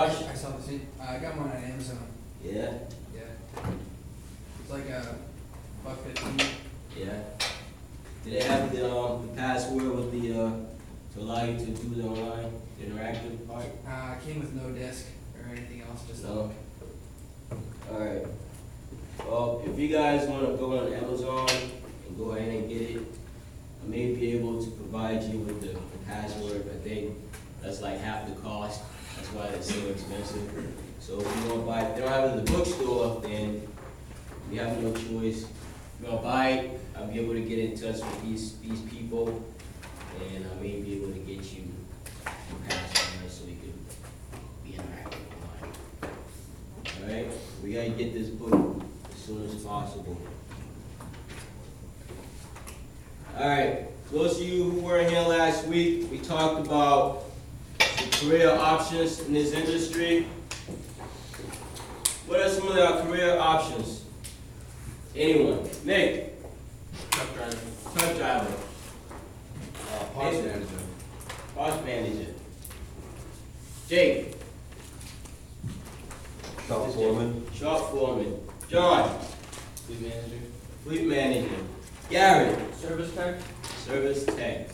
Josh? I saw this. I got one on Amazon. Yeah, Yeah. It's like a $1.15. yeah. Do they have the password with the, to allow you to do the online, the interactive part? It came with no disc or anything else. Just No? Alright. Well, if you guys wanna go on Amazon and go ahead and get it, I may be able to provide you with the password. I think that's like half the cost. That's why it's so expensive. So if you wanna buy it, if they don't have it in the bookstore, then you have no choice. If you wanna buy it, I'll be able to get in touch with these people, and I may be able to get you the password so you can be interactive online. Alright, we gotta get this book as soon as possible. Alright, those of you who were here last week, we talked about the career options in this industry. What are some of our career options? Anyone? Nick? Truck driver. Truck driver. Parts Nathan? manager. Parts manager. Jake? Shop foreman. Shop foreman. John? Fleet manager. Fleet manager. Gary? service tech. Service tech.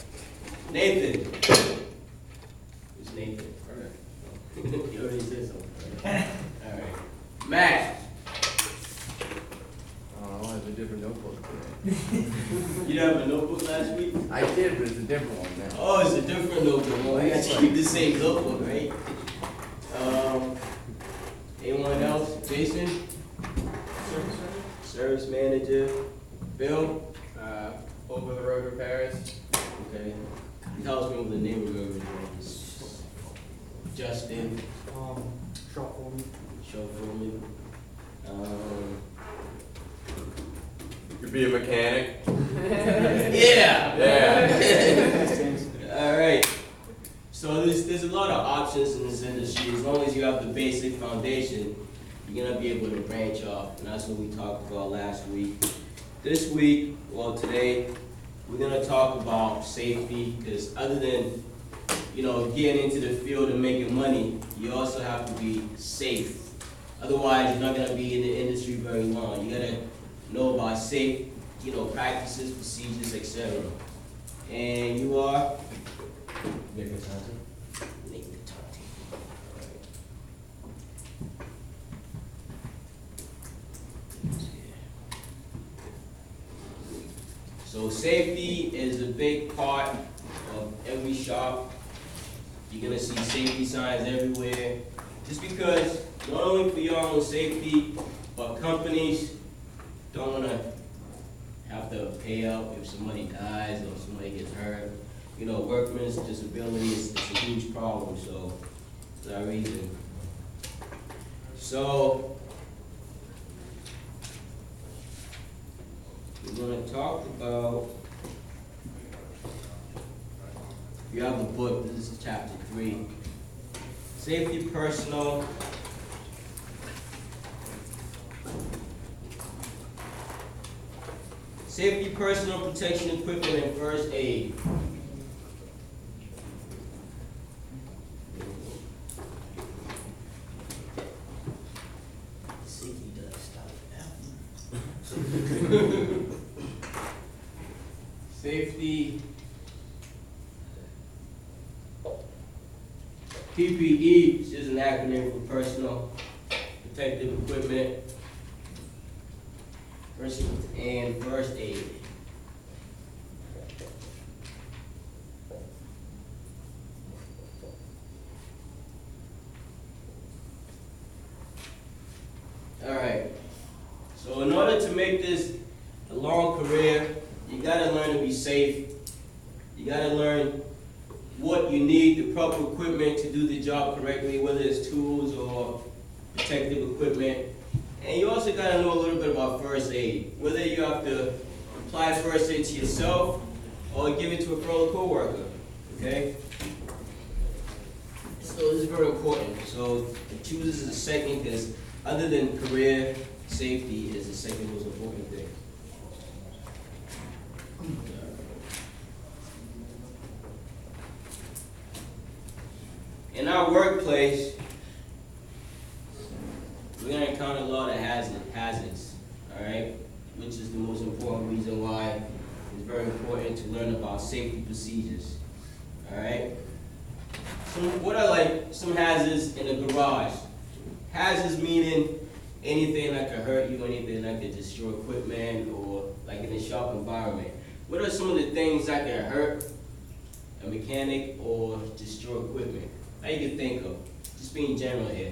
Nathan? Who's Nathan? You already said something. Alright. Matt? I have a different notebook today. You didn't have a notebook last week? I did, but it's a different one now. Oh, it's a different notebook. Well, we got to keep the same notebook, right? Anyone else? Jason? Service manager. Bill? Over the road repairs. Okay. Tell us what the name of the Justin? Shop foreman. Show for me. Could be a mechanic. Yeah! Yeah. All right. So there's a lot of options in this industry. As long as you have the basic foundation, you're gonna be able to branch off, and that's what we talked about last week. This week, well today, we're gonna talk about safety, because other than, getting into the field and making money, you also have to be safe. Otherwise, you're not gonna be in the industry very long. You gotta know about safe, practices, procedures, etc. And you are? Nick Johnson. Nick Tati. So safety is a big part of every shop. You're gonna see safety signs everywhere. Just because, not only for your own safety, but companies don't wanna have to pay out if somebody dies or somebody gets hurt. Workman's disability is a huge problem, so for that reason. So, we're gonna talk about, you have the book, this is chapter 3. Safety personnel. Safety personal protection equipment and first aid. Safety. PPE is just an acronym for personal protective equipment and first aid. All right. So in order to make this a long career, you gotta learn to be safe. You gotta learn what you need, the proper equipment to do the job correctly, whether it's tools or protective equipment. And you also gotta know a little bit about first aid, whether you have to apply first aid to yourself or give it to a fellow coworker, okay? So this is very important. So choose is the second, because other than career, safety is the second most important thing. In our workplace, gonna encounter a lot of hazards, all right? Which is the most important reason why it's very important to learn about safety procedures, all right? So what are like some hazards in the garage? Hazards meaning anything that could hurt you, anything that could destroy equipment, or like in a shop environment. What are some of the things that could hurt a mechanic or destroy equipment? That you can think of, just being general here.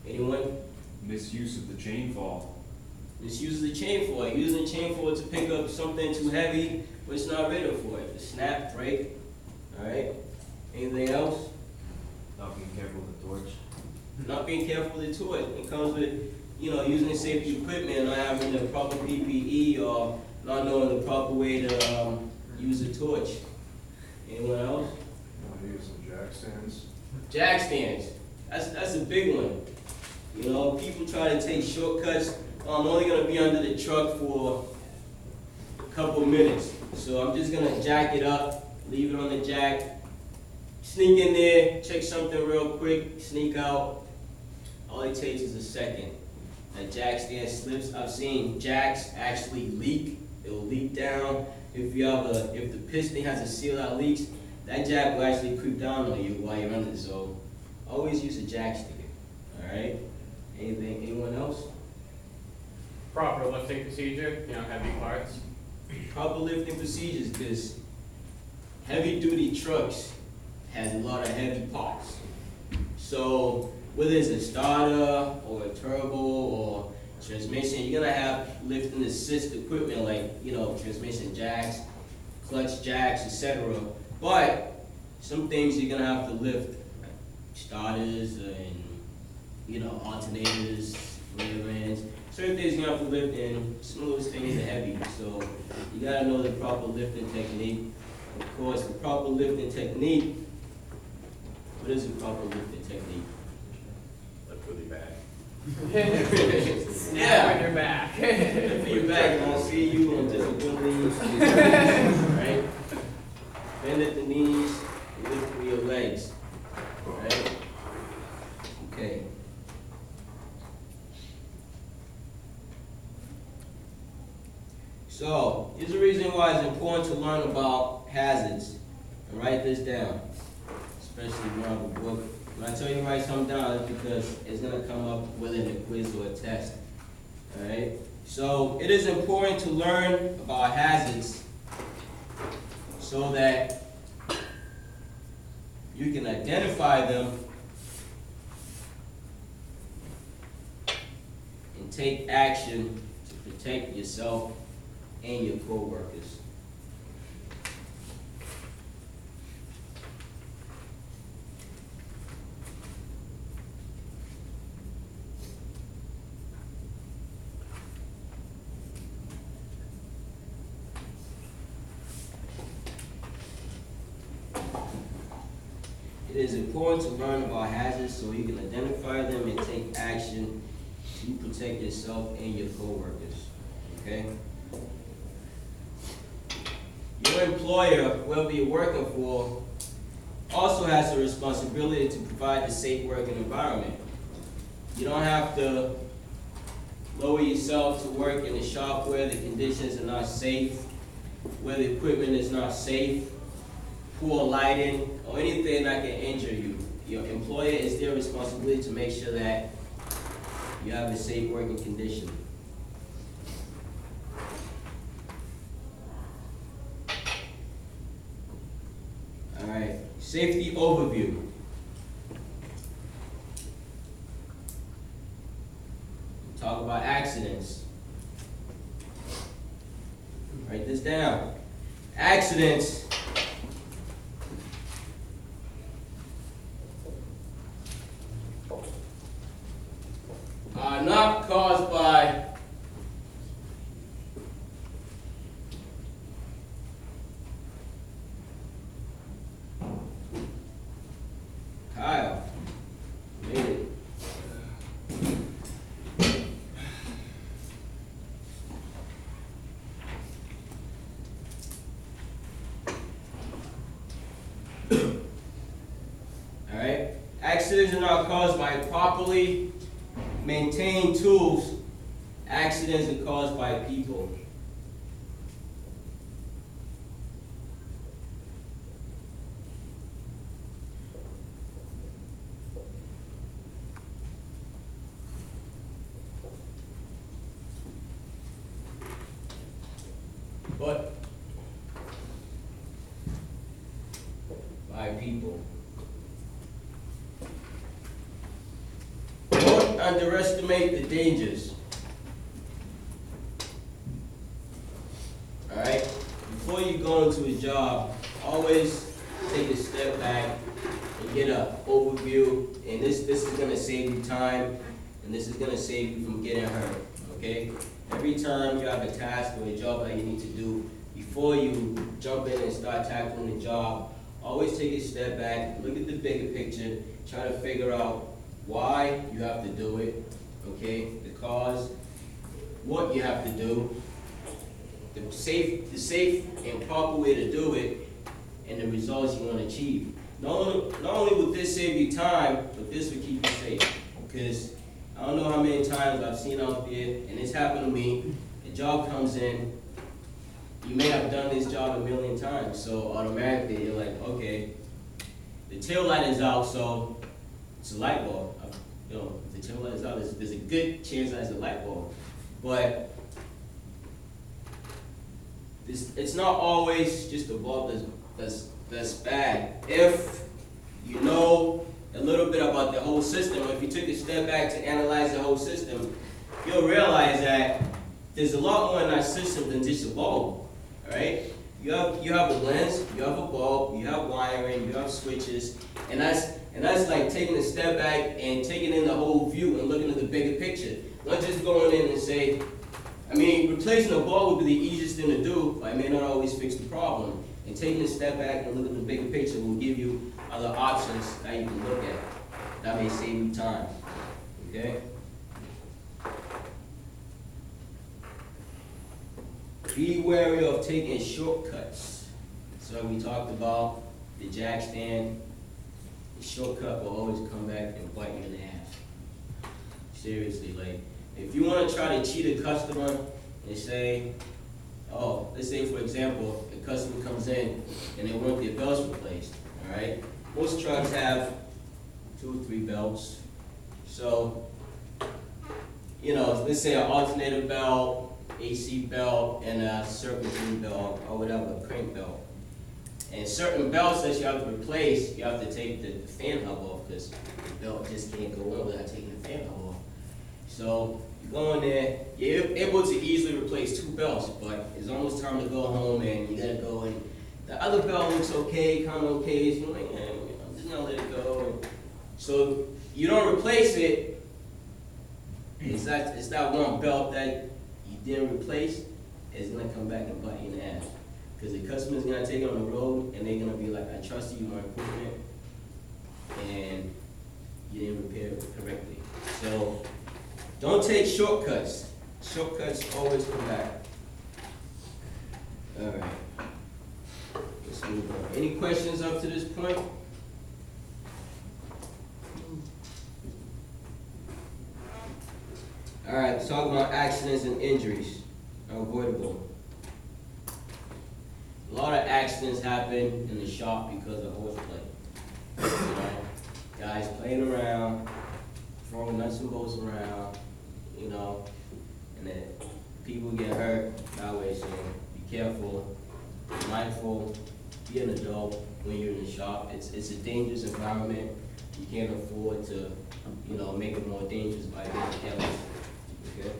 Anyone? Misuse of the chain fall. Misuse the chain for it. Using the chain for it to pick up something too heavy, but it's not ready for it. The snap, break. All right. Anything else? Not being careful with the torch. Not being careful with the torch. It comes with, using safety equipment, not having the proper PPE, or not knowing the proper way to use a torch. Anyone else? Use some jack stands. Jack stands. That's a big one. People try to take shortcuts. I'm only gonna be under the truck for a couple minutes, so I'm just gonna jack it up, leave it on the jack, sneak in there, check something real quick, sneak out. All it takes is a second. That jack stand slips. I've seen jacks actually leak. It will leak down. If the piston has a seal that leaks, that jack will actually creep down on you while you're under. So always use a jack stick. All right. Anyone else? Proper lifting procedure, heavy parts. Proper lifting procedures, because heavy duty trucks has a lot of heavy parts. So whether it's a starter or a turbo or transmission, you're gonna have lift and assist equipment like, transmission jacks, clutch jacks, etc. But some things you're gonna have to lift, like starters and, alternators, rear ends. Certain things you have to lift, and some of those things are heavy. So you gotta know the proper lifting technique. Of course, the proper lifting technique. What is the proper lifting technique? Lift with your back. Snap on your back. Lift for your back, and I'll see you on disabilities. Right? Bend at the knees, lift for your legs. Right? Okay. So, here's the reason why it's important to learn about hazards. And write this down, especially if you have a book. When I tell you to write something down, it's because it's going to come up within a quiz or a test. All right? So, it is important to learn about hazards so that you can identify them and take action to protect yourself and your co-workers. It is important to learn about hazards so you can identify them and take action to protect yourself and your co-workers. Okay? Your employer, whoever you're working for, also has the responsibility to provide a safe working environment. You don't have to lower yourself to work in a shop where the conditions are not safe, where the equipment is not safe, poor lighting, or anything that can injure you. Your employer is their responsibility to make sure that you have a safe working condition. All right, safety overview. Talk about accidents. Write this down. Accidents are not caused by Kyle. Made it. All right. Accidents are not caused by properly maintain tools, accidents are caused by people. But by people. Don't underestimate the dangers. Alright? Before you go into a job, always take a step back and get an overview. And this is gonna save you time, and this is gonna save you from getting hurt. Okay? Every time you have a task or a job that you need to do, before you jump in and start tackling the job, always take a step back, look at the bigger picture, try to figure out why you have to do it, okay? The cause, what you have to do, the safe and proper way to do it, and the results you want to achieve. Not only will this save you time, but this will keep you safe. Because I don't know how many times I've seen out there, and it's happened to me, a job comes in, you may have done this job a million times, so automatically you're like, okay, the tail light is out, so it's a light bulb. You know, if the tail light is out, there's a good chance that it's a light bulb. But it's not always just a bulb that's bad. If you know a little bit about the whole system, if you took a step back to analyze the whole system, you'll realize that there's a lot more in our system than just a bulb. Alright? You have a lens, you have a bulb, you have wiring, you have switches, and that's like taking a step back and taking in the whole view and looking at the bigger picture. Not just going in and say, I mean, replacing a bulb would be the easiest thing to do, but it may not always fix the problem. And taking a step back and looking at the bigger picture will give you other options that you can look at. That may save you time. Okay? Be wary of taking shortcuts. So we talked about the jack stand. The shortcut will always come back and bite you in the ass. Seriously, like, if you want to try to cheat a customer and say, oh, let's say for example, a customer comes in and they want their belts replaced, all right? Most trucks have 2 or 3 belts. So, you know, let's say an alternator belt, AC belt, and a serpentine belt, or whatever, a crank belt. And certain belts that you have to replace, you have to take the fan hub off, because the belt just can't go on without taking the fan hub off. So you go in there, you're able to easily replace 2 belts, but it's almost time to go home and you gotta go and the other belt looks okay, kind of okay, so you're like, I'm just gonna let it go. And so you don't replace it, it's that one belt that you didn't replace, it's gonna come back and bite you in the ass. Because the customer's gonna take it on the road and they're gonna be like, I trusted you, my equipment, and you didn't repair it correctly. So don't take shortcuts. Shortcuts always come back. All right. Let's move on. Any questions up to this point? All right, let's talk about accidents and injuries. Avoidable. A lot of accidents happen in the shop because of horseplay. You know, guys playing around, throwing nuts and bolts around, you know, and then people get hurt that way. So be careful, be mindful, be an adult when you're in the shop. It's a dangerous environment. You can't afford to, you know, make it more dangerous by being careless. Okay?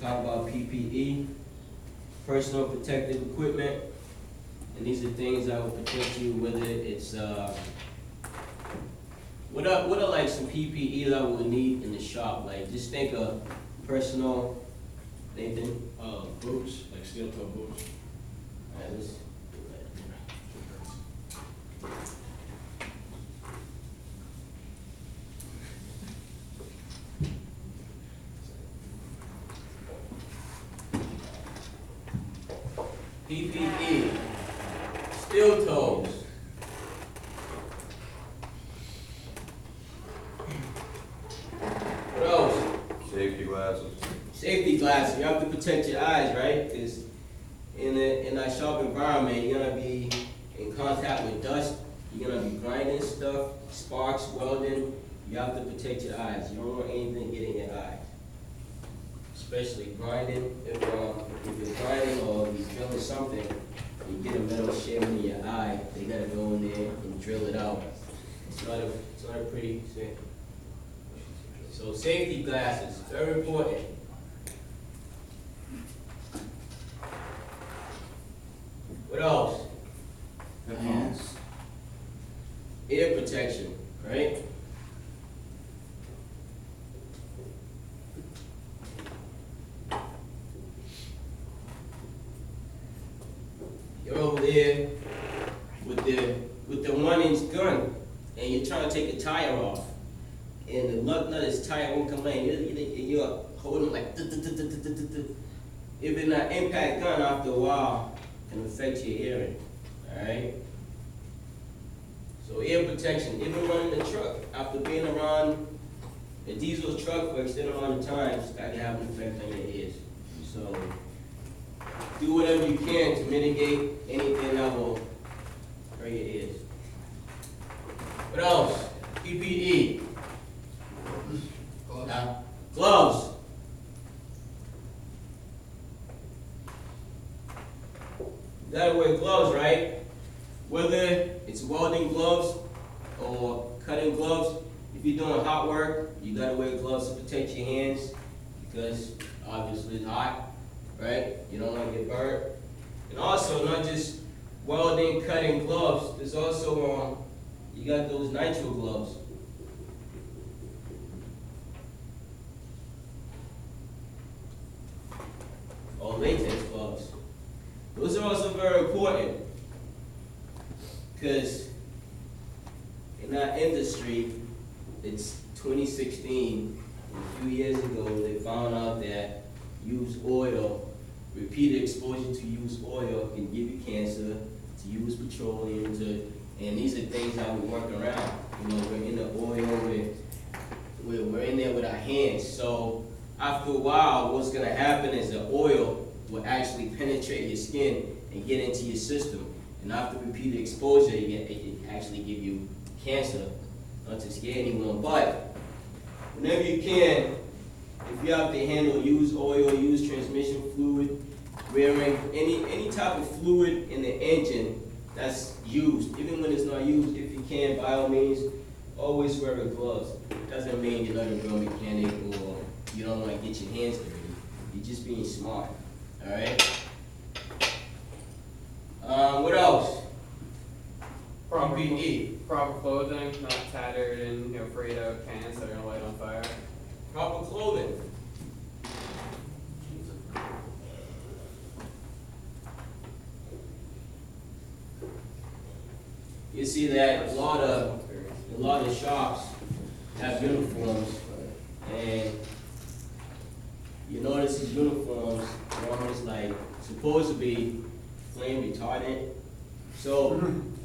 Talk about PPE, personal protective equipment, and these are things that will protect you, whether it's, what are like some PPE that we'll need in the shop? Like, just think of personal, Nathan? Boots, like steel-toe boots. All right, let's do that. PPE, steel toes, Safety glasses, you have to protect your eyes, right? Because in that sharp environment, you're gonna be in contact with dust, you're gonna be grinding stuff, sparks, welding. You have to protect your eyes. You don't want anything getting in your eyes. Especially grinding, if you're grinding or you're drilling something, you get a metal shim in your eye, they gotta go in there and drill it out. It's not a pretty thing. So safety glasses, very important. What else? Headphones. Ear protection, right? You're over there with the 1-inch gun, and you're trying to take the tire off, and the lug nut is tight, won't come in. You're holding like. Even an impact gun, after a while, can affect your hearing. All right. So ear protection, even running the truck, after being around a diesel truck for extended amount of times, that can have an effect on your ears. So do whatever you can to mitigate anything that will hurt your ears. What else? PPE. Gloves. You gotta wear gloves, right? Whether it's welding gloves or cutting gloves, if you're doing hot work, you gotta wear gloves to protect your hands because obviously it's hot, right? You don't wanna get burnt. And also, not just welding, cutting gloves, there's also, you got those nitro gloves. Or latex gloves. Those are also very important because in our industry, it's 2016, a few years ago, they found out that used oil, repeated exposure to used oil can give you cancer, to use petroleum, and these are things that we work around. You know, we're in the oil, we're in there with our hands. So after a while, what's gonna happen is the oil will actually penetrate your skin and get into your system. And after repeated exposure, it can actually give you cancer. Not to scare anyone, but whenever you can, if you have to handle used oil, used transmission fluid, wearing any type of fluid in the engine that's used, even when it's not used, if you can, by all means, always wear gloves. Doesn't mean you're not a real mechanic or you don't want to get your hands dirty. You're just being smart. All right. What else? PPE. Proper clothing, not tattered and frayed out pants that are gonna light on fire. Proper clothing. You see that a lot of shops have uniforms, and you notice these uniforms are almost like supposed to be flame retardant. So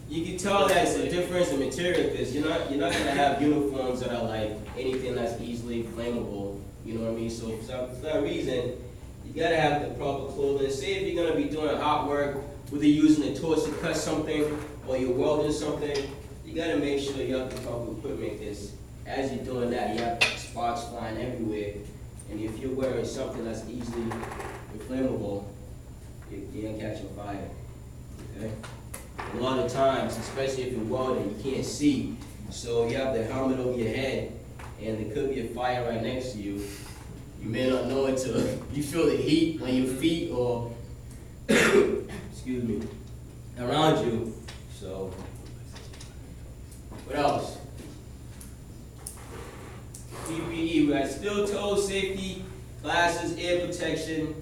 you can tell that it's a difference in material because you're not gonna have uniforms that are like anything that's easily flammable. You know what I mean? So for that reason, you gotta have the proper clothing. Say if you're gonna be doing hot work, whether you're using a torch to cut something or you're welding something, you gotta make sure you have the proper equipment because as you're doing that, you have sparks flying everywhere. And if you're wearing something that's easily inflammable, you're gonna catch on fire. Okay? A lot of times, especially if you're welding, you can't see. So you have the helmet over your head, and there could be a fire right next to you. You may not know it till you feel the heat on your feet or, excuse me, around you. So, what else? PPE, we got steel toe safety, glasses, ear protection,